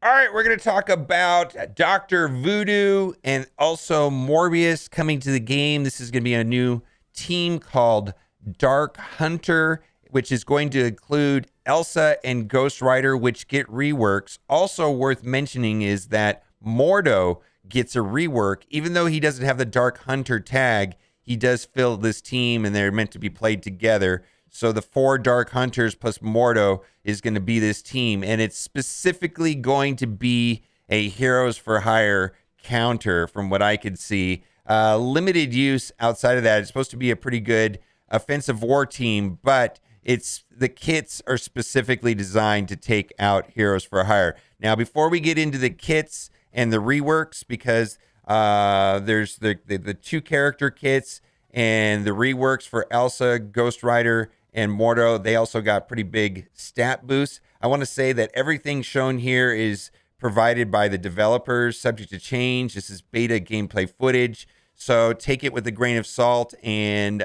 All right, we're going to talk about Dr. Voodoo and also Morbius coming to the game. This is going to be a new team called Dark Hunter, which is going to include Elsa and Ghost Rider, which get reworks. Also worth mentioning is that Mordo gets a rework. Even though he doesn't have the Dark Hunter tag, he does fill this team, and they're meant to be played together. So the 4 Dark Hunters plus Mordo is going to be this team, and it's specifically going to be a Heroes for Hire counter from what I could see. Limited use outside of that. It's supposed to be a pretty good offensive war team, but the kits are specifically designed to take out Heroes for Hire. Now, before we get into the kits and the reworks, because there's the 2 character kits and the reworks for Elsa, Ghost Rider, and Mordo, they also got pretty big stat boosts. I want to say that everything shown here is provided by the developers, subject to change. This is beta gameplay footage, so take it with a grain of salt. And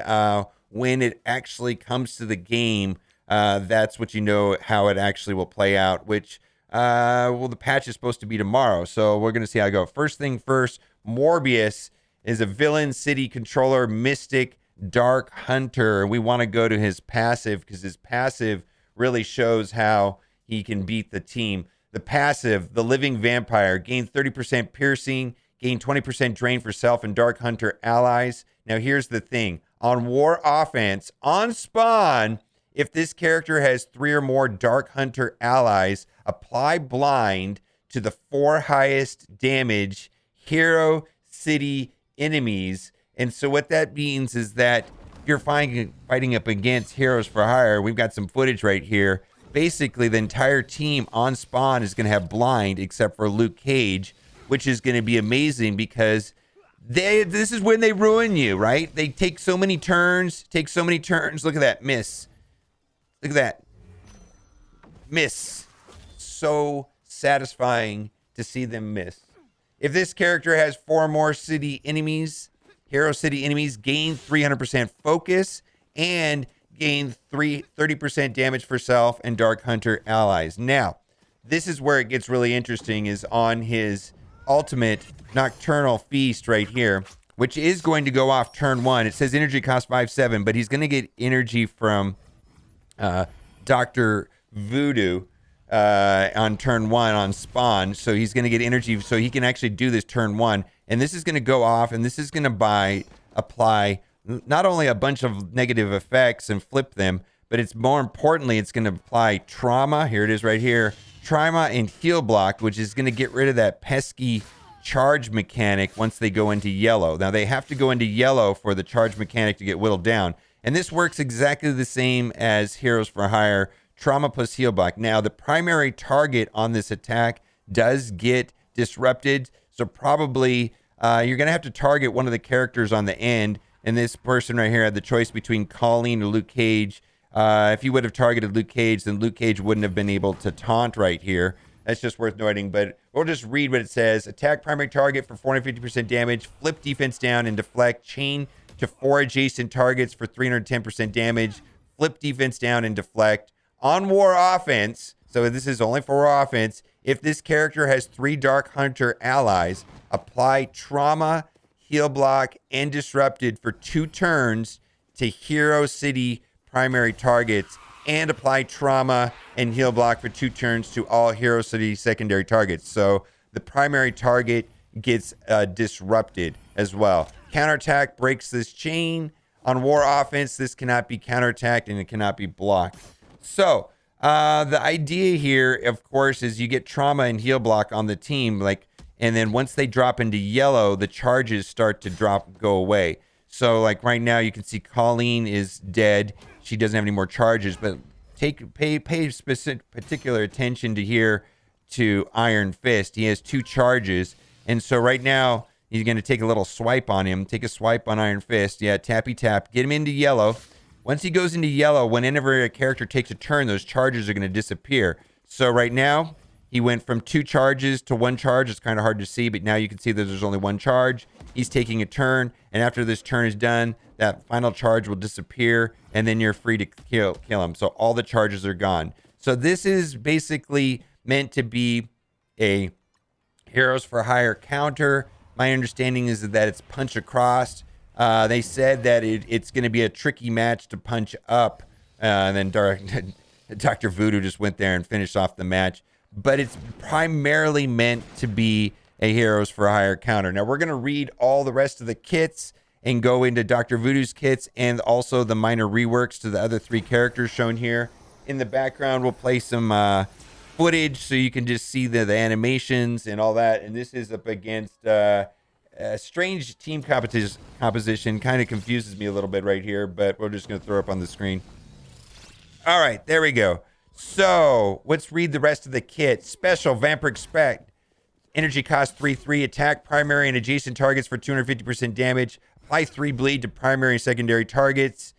when it actually comes to the game, that's what you know how it actually will play out, which, the patch is supposed to be tomorrow, so we're going to see how it goes. First thing first, Morbius is a villain, city controller, mystic, Dark Hunter. We want to go to his passive because his passive really shows how he can beat the team. The passive, the living vampire, gain 30% piercing, gain 20% drain for self and Dark Hunter allies. Now here's the thing. On war offense, on spawn, if this character has 3 or more Dark Hunter allies, apply blind to the 4 highest damage hero city enemies. And so what that means is that if you're fighting up against Heroes for Hire, we've got some footage right here. Basically, the entire team on spawn is going to have blind except for Luke Cage, which is going to be amazing because this is when they ruin you, right? They take so many turns, Look at that, miss. Look at that. Miss. So satisfying to see them miss. If this character has 4 more city enemies, Hero City enemies, gain 300% focus and gain 30% damage for self and Dark Hunter allies. Now, this is where it gets really interesting, is on his ultimate Nocturnal Feast right here, which is going to go off turn 1. It says energy cost 5/7, but he's going to get energy from Dr. Voodoo on turn 1 on spawn. So he's going to get energy so he can actually do this turn 1. And this is going to go off, and this is going to apply not only a bunch of negative effects and flip them, but it's more importantly, it's going to apply trauma. Here it is right here. Trauma and heal block, which is going to get rid of that pesky charge mechanic once they go into yellow. Now, they have to go into yellow for the charge mechanic to get whittled down. And this works exactly the same as Heroes for Hire, trauma plus heal block. Now, the primary target on this attack does get disrupted. So probably you're going to have to target one of the characters on the end. And this person right here had the choice between Colleen or Luke Cage. If you would have targeted Luke Cage, then Luke Cage wouldn't have been able to taunt right here. That's just worth noting. But we'll just read what it says. Attack primary target for 450% damage. Flip defense down and deflect. Chain to 4 adjacent targets for 310% damage. Flip defense down and deflect. On war offense, so this is only for war offense, if this character has 3 Dark Hunter allies, apply trauma, heal block, and disrupted for 2 turns to Hero City primary targets, and apply trauma and heal block for 2 turns to all Hero City secondary targets. So the primary target gets disrupted as well. Counterattack breaks this chain. On war offense, this cannot be counterattacked and it cannot be blocked. So the idea here, of course, is you get trauma and heal block on the team, and then once they drop into yellow, the charges start to go away. So like right now, you can see Colleen is dead. She doesn't have any more charges, but pay specific particular attention to Iron Fist. He has 2 charges, and so right now he's going to take a little swipe on him. Take a swipe on Iron Fist. Yeah, tappy tap. Get him into yellow. Once he goes into yellow, whenever a character takes a turn, those charges are going to disappear. So right now, he went from 2 charges to 1 charge. It's kind of hard to see, but now you can see that there's only 1 charge. He's taking a turn, and after this turn is done, that final charge will disappear, and then you're free to kill him. So all the charges are gone. So this is basically meant to be a Heroes for Hire counter. My understanding is that it's punch across. They said that it's going to be a tricky match to punch up. And then Dr. Voodoo just went there and finished off the match. But it's primarily meant to be a Heroes for Hire counter. Now, we're going to read all the rest of the kits and go into Dr. Voodoo's kits and also the minor reworks to the other 3 characters shown here. In the background, we'll play some footage so you can just see the animations and all that. And this is up against a strange team composition. Kind of confuses me a little bit right here, but we're just going to throw it up on the screen. All right, there we go. So let's read the rest of the kit. Special Vampire Expect. Energy cost 3/3. Attack primary and adjacent targets for 250% damage. Apply 3 bleed to primary and secondary targets.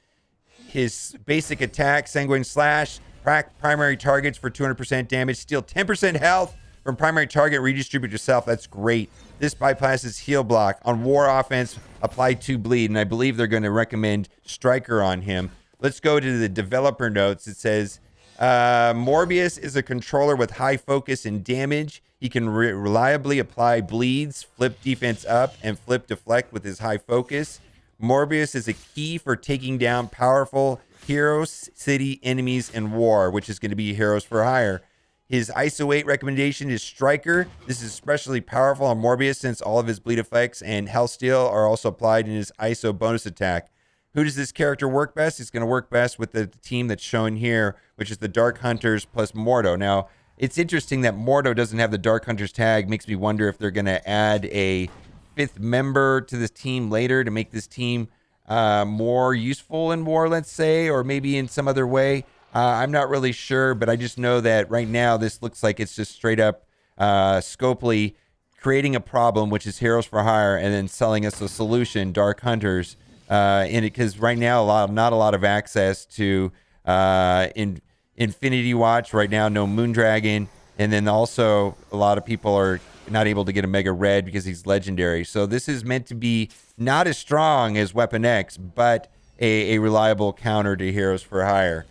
His basic attack, Sanguine Slash. Crack primary targets for 200% damage. Steal 10% health from primary target. Redistribute yourself. That's great. This bypasses heal block. On war offense, apply 2 bleed. And I believe they're going to recommend Striker on him. Let's go to the developer notes. It says, Morbius is a controller with high focus and damage. He can reliably apply bleeds, flip defense up, and flip deflect with his high focus. Morbius is a key for taking down powerful Heroes, City enemies in war, which is going to be Heroes for Hire. His ISO 8 recommendation is Striker. This is especially powerful on Morbius since all of his bleed effects and health steal are also applied in his ISO bonus attack. Who does this character work best? It's going to work best with the team that's shown here, which is the Dark Hunters plus Mordo. Now, it's interesting that Mordo doesn't have the Dark Hunters tag. Makes me wonder if they're going to add a 5th member to this team later to make this team more useful in war, let's say, or maybe in some other way. I'm not really sure, but I just know that right now this looks like it's just straight up Scopely creating a problem, which is Heroes for Hire, and then selling us a solution, Dark Hunters, in it, because right now not a lot of access to Infinity Watch right now, no Moondragon, and then also a lot of people are not able to get a Mega Red because he's legendary. So this is meant to be not as strong as Weapon X, but a reliable counter to Heroes for Hire.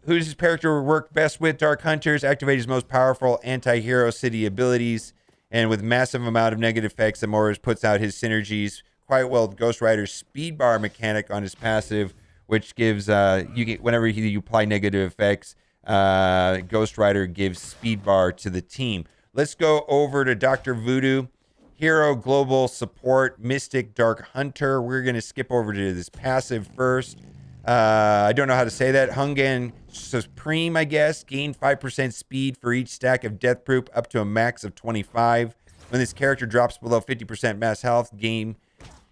Who does his character work best with? Dark Hunters. Activate his most powerful anti-hero city abilities, and with massive amount of negative effects that Morris puts out his synergies quite well with Ghost Rider's speed bar mechanic on his passive, which gives you get whenever you apply negative effects, Ghost Rider gives speed bar to the team. Let's go over to Dr. Voodoo. Hero, Global Support, Mystic, Dark Hunter. We're going to skip over to this passive first. I don't know how to say that. Hungan Supreme, I guess. Gain 5% speed for each stack of Death Proof up to a max of 25. When this character drops below 50% mass health, gain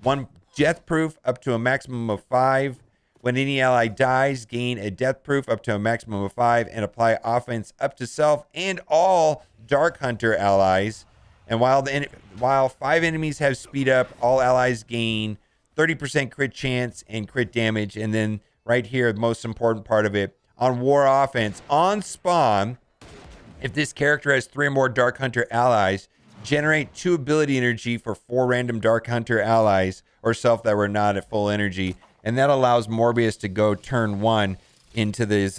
1 Death Proof up to a maximum of 5. When any ally dies, gain a Death Proof up to a maximum of 5 and apply offense up to self and all Dark Hunter allies. And while 5 enemies have speed up, all allies gain 30% crit chance and crit damage. And then right here, the most important part of it, on war offense, on spawn, if this character has 3 or more Dark Hunter allies, generate 2 ability energy for 4 random Dark Hunter allies or self that were not at full energy. And that allows Morbius to go turn 1 into this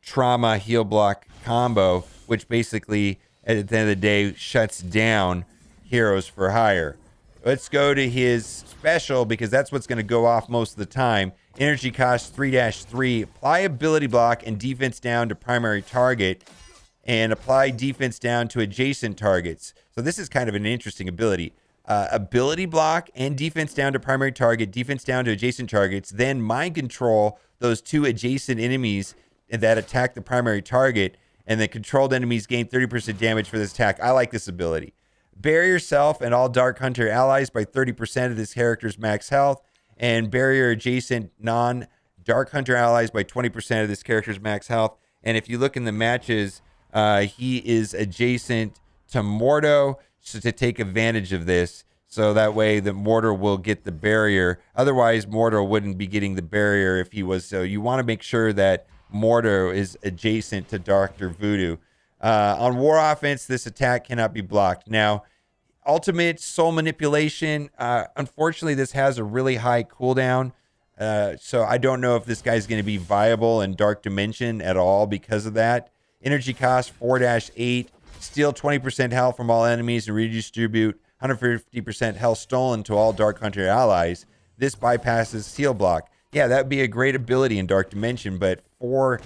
trauma heal block combo, which basically, at the end of the day, shuts down Heroes for Hire. Let's go to his special, because that's what's going to go off most of the time. Energy cost 3-3. Apply ability block and defense down to primary target, and apply defense down to adjacent targets. So this is kind of an interesting ability. Ability block and defense down to primary target, defense down to adjacent targets, then mind control those 2 adjacent enemies that attack the primary target, and the controlled enemies gain 30% damage for this attack. I like this ability. Bury yourself and all Dark Hunter allies by 30% of this character's max health, and bury your adjacent non-Dark Hunter allies by 20% of this character's max health. And if you look in the matches, he is adjacent to Mordo, so to take advantage of this, so that way the Mordo will get the barrier. Otherwise, Mordo wouldn't be getting the barrier if he was. So you want to make sure that Mordo is adjacent to Dr. Voodoo. On war offense, this attack cannot be blocked. Now, ultimate soul manipulation. Unfortunately, this has a really high cooldown. So I don't know if this guy's going to be viable in Dark Dimension at all because of that. Energy cost 4-8. Steal 20% health from all enemies and redistribute 150% health stolen to all Dark Hunter allies. This bypasses heal block. Yeah, that would be a great ability in Dark Dimension, but for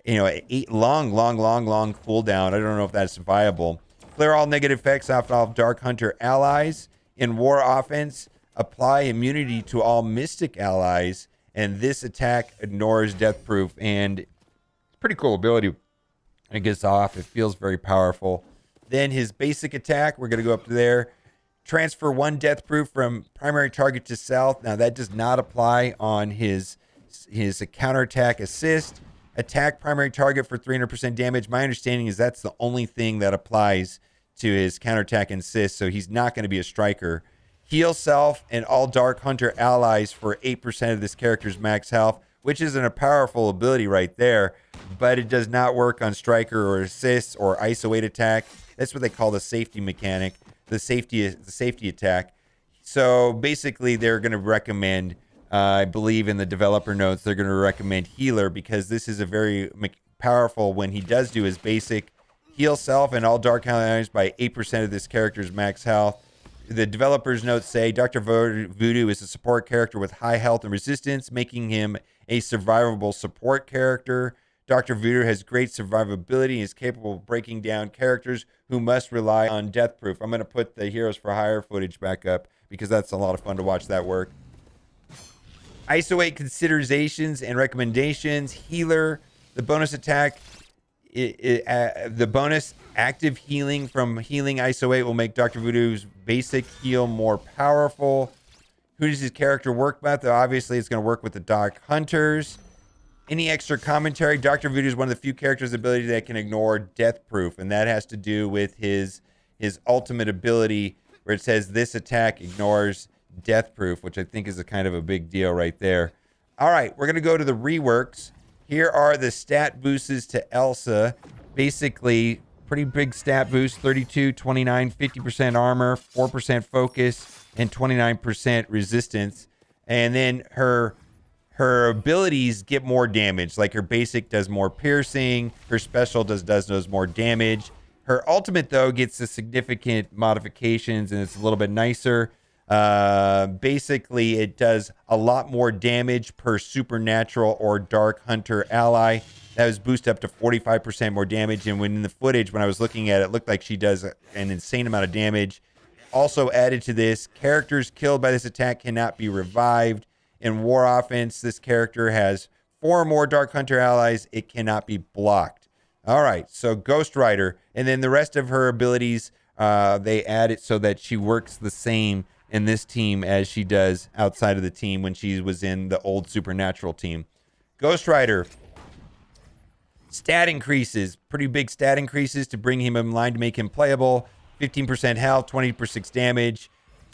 8 long cooldown, I don't know if that's viable. Clear all negative effects off all Dark Hunter allies. In War Offense, apply immunity to all Mystic allies, and this attack ignores Death Proof. And it's a pretty cool ability. It gets off. It feels very powerful. Then his basic attack, we're going to go up to there. Transfer 1 Death Proof from primary target to self. Now, that does not apply on his counterattack assist. Attack primary target for 300% damage. My understanding is that's the only thing that applies to his counterattack and assist, so he's not going to be a striker. Heal self and all Dark Hunter allies for 8% of this character's max health, which isn't a powerful ability right there, but it does not work on striker or assist or ISO 8 attack. That's what they call the safety mechanic, the safety attack. So basically, they're going to recommend, I believe in the developer notes, they're going to recommend healer because this is a very powerful when he does do his basic heal self and all Dark Hunter allies by 8% of this character's max health. The developer's notes say Dr. Voodoo is a support character with high health and resistance, making him a survivable support character. Dr. Voodoo has great survivability and is capable of breaking down characters who must rely on death proof. I'm going to put the Heroes for Hire footage back up because that's a lot of fun to watch that work. ISO 8 considerations and recommendations. Healer, the bonus attack, the bonus active healing from healing ISO 8 will make Dr. Voodoo's basic heal more powerful. Who does his character work with? Obviously, it's going to work with the Dark Hunters. Any extra commentary? Dr. Voodoo is one of the few characters' ability that can ignore death proof, and that has to do with his ultimate ability where it says this attack ignores death proof, which I think is a kind of a big deal right there. All right, we're going to go to the reworks. Here are the stat boosts to Elsa. Basically, pretty big stat boost, 32, 29, 50% armor, 4% focus, and 29% resistance. And then her abilities get more damage. Like her basic does more piercing, her special does more damage. Her ultimate, though, gets a significant modifications, and it's a little bit nicer. Basically, it does a lot more damage per supernatural or Dark Hunter ally. That was boosted up to 45% more damage. And when in the footage, when I was looking at it, it looked like she does an insane amount of damage. Also added to this, characters killed by this attack cannot be revived. In War Offense, this character has 4 or more Dark Hunter allies. It cannot be blocked. All right, so Ghost Rider. And then the rest of her abilities, they add it so that she works the same in this team as she does outside of the team when she was in the old Supernatural team. Ghost Rider. Stat increases. Pretty big stat increases to bring him in line to make him playable. 15% health, 20% damage,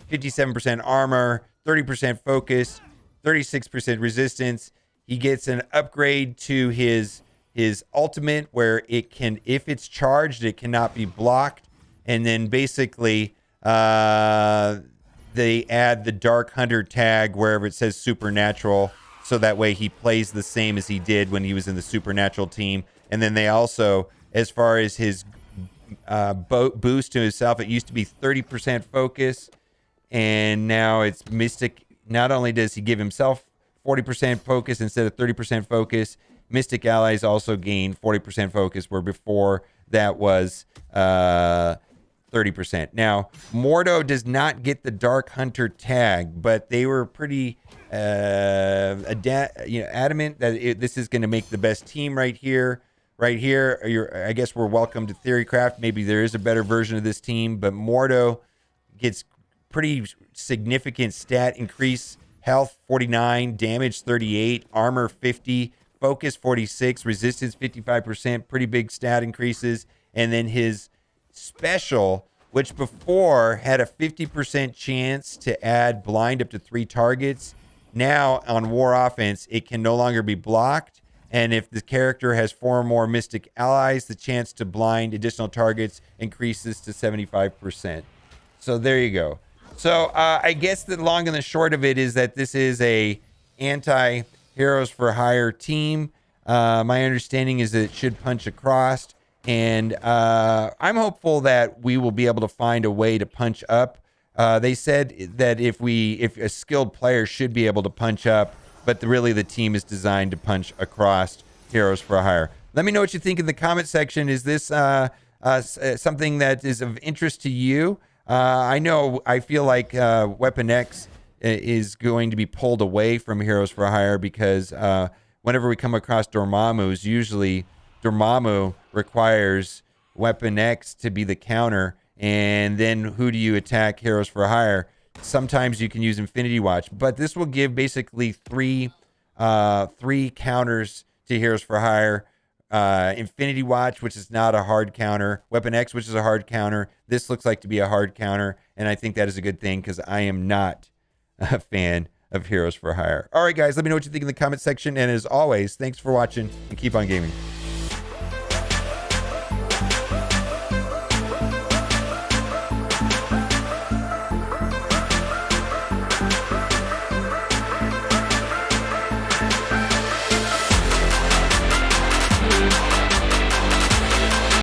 57% armor, 30% focus, 36% resistance. He gets an upgrade to his ultimate where it can, if it's charged, it cannot be blocked. And then basically they add the Dark Hunter tag wherever it says Supernatural, so that way he plays the same as he did when he was in the Supernatural team. And then they also, as far as his boost to himself, it used to be 30% focus, and now it's Mystic. Not only does he give himself 40% focus instead of 30% focus, Mystic allies also gain 40% focus, where before that was 30%. Now, Mordo does not get the Dark Hunter tag, but they were pretty adamant that this is going to make the best team right here. Right here, I guess we're welcome to Theorycraft. Maybe there is a better version of this team, but Mordo gets pretty significant stat increase. Health 49, damage 38, armor 50, focus 46, resistance 55%. Pretty big stat increases. And then his special, which before had a 50% chance to add blind up to 3 targets. Now on War Offense, it can no longer be blocked. And if the character has 4 or more Mystic allies, the chance to blind additional targets increases to 75%. So there you go. So I guess the long and the short of it is that this is a anti-Heroes for Hire team. My understanding is that it should punch across. And I'm hopeful that we will be able to find a way to punch up. They said that if a skilled player should be able to punch up, but really the team is designed to punch across Heroes for Hire. Let me know what you think in the comment section. Is this something that is of interest to you? I feel like Weapon X is going to be pulled away from Heroes for Hire because whenever we come across Dormammu's, usually Dormammu requires Weapon X to be the counter, and then who do you attack Heroes for Hire? Sometimes you can use Infinity Watch, but this will give basically three counters to Heroes for Hire. Infinity Watch, which is not a hard counter. Weapon X, which is a hard counter. This looks like to be a hard counter, and I think that is a good thing because I am not a fan of Heroes for Hire. All right, guys, let me know what you think in the comment section, and as always, thanks for watching, and keep on gaming.